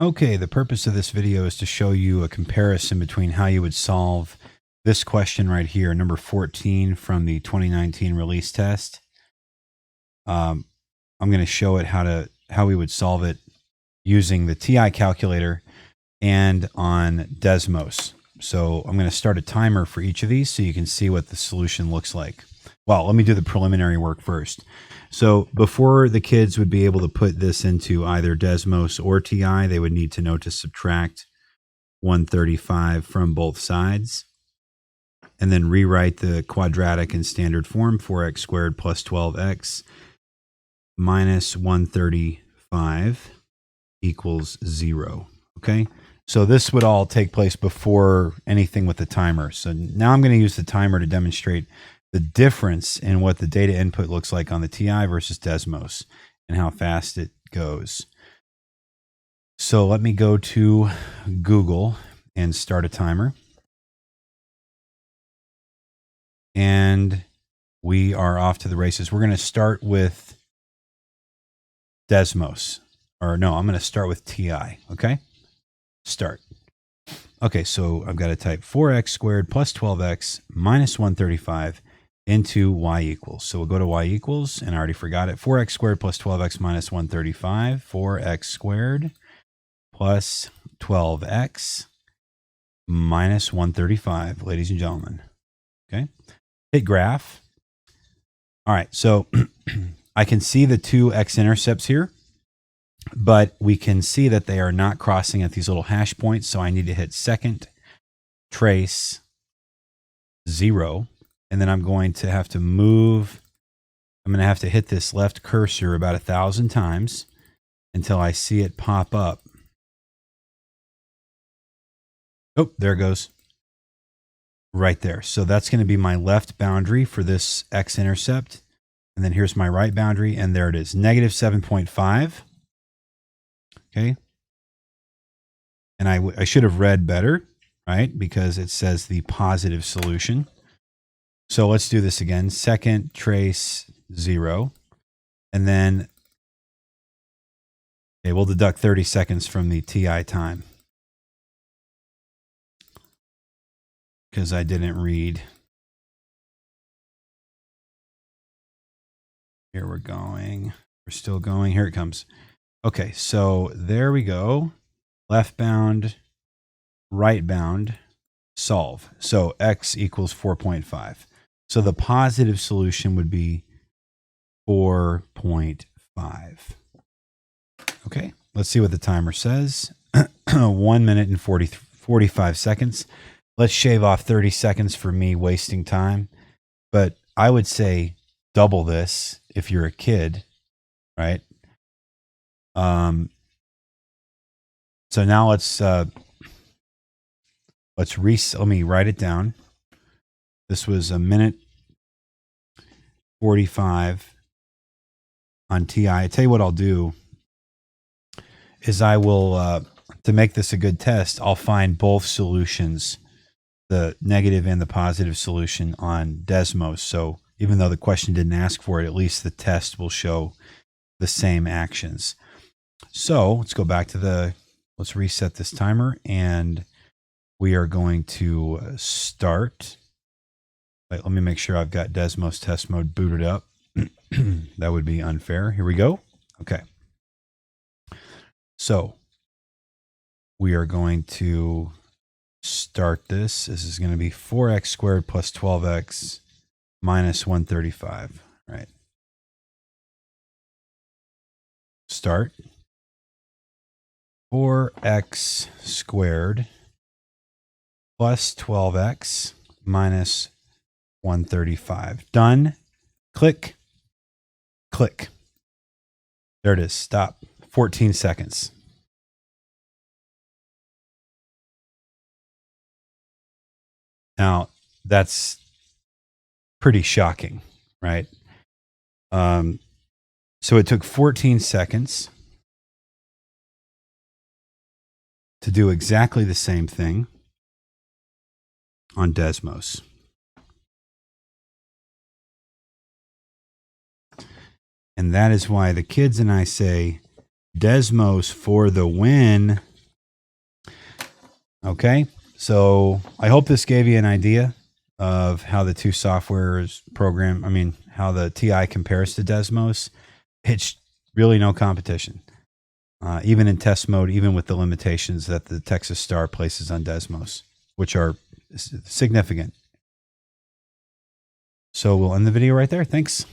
Okay, the purpose of this video is to show you a comparison between how you would solve this question right here, number 14 from the 2019 release test. I'm going to show it how we would solve it using the TI calculator and on Desmos. So I'm going to start a timer for each of these so you can see what the solution looks like. Well, let me do the preliminary work first. So before the kids would be able to put this into either Desmos or TI, they would need to know to subtract 135 from both sides and then rewrite the quadratic in standard form, 4x squared plus 12x minus 135 equals 0. Okay, so this would all take place before anything with the timer. So now I'm going to use the timer to demonstrate the difference in what the data input looks like on the TI versus Desmos and how fast it goes. So let me go to Google and start a timer. And we are off to the races. We're going to start with Desmos. Or no, I'm going to start with TI. Okay? Start. Okay, so I've got to type 4x squared plus 12x minus 135 into y equals. So we'll go to y equals, and I already forgot it. 4x squared plus 12x minus 135. 4x squared plus 12x minus 135, ladies and gentlemen. Okay. Hit graph. All right, so I can see the two x-intercepts here, but we can see that they are not crossing at these little hash points, so I need to hit second trace 0, and then I'm going to have to move. I'm going to have to hit this left cursor about 1,000 times until I see it pop up. Oh, there it goes. Right there. So that's going to be my left boundary for this x-intercept. And then here's my right boundary, and there it is, negative 7.5. Okay. And I should have read better, right? Because it says the positive solution. So let's do this again. Second trace 0. And then, okay, we'll deduct 30 seconds from the TI time, because I didn't read. Here we're going. We're still going. Here it comes. Okay, so there we go. Left bound, right bound, solve. So x equals 4.5. So the positive solution would be 4.5. Okay, let's see what the timer says. 1 minute and 45 seconds. Let's shave off 30 seconds for me wasting time. But I would say double this if you're a kid, right? So now let me write it down. This was 1 minute 45 on TI. I tell you what I'll do is I will, to make this a good test, I'll find both solutions, the negative and the positive solution on Desmos. So even though the question didn't ask for it, at least the test will show the same actions. So let's go back to let's reset this timer, and we are going to start. Let me make sure I've got Desmos test mode booted up. That would be unfair. Here we go. Okay. So we are going to start this. This is going to be 4x squared plus 12x minus 135. Right. Start. 4x squared plus 12x minus 135. Done. Click. Click. There it is. Stop. 14 seconds. Now, that's pretty shocking, right? So it took 14 seconds to do exactly the same thing on Desmos. And that is why the kids and I say, Desmos for the win. Okay, so I hope this gave you an idea of how the two softwares program, how the TI compares to Desmos. It's really no competition, even in test mode, even with the limitations that the Texas Star places on Desmos, which are significant. So we'll end the video right there. Thanks.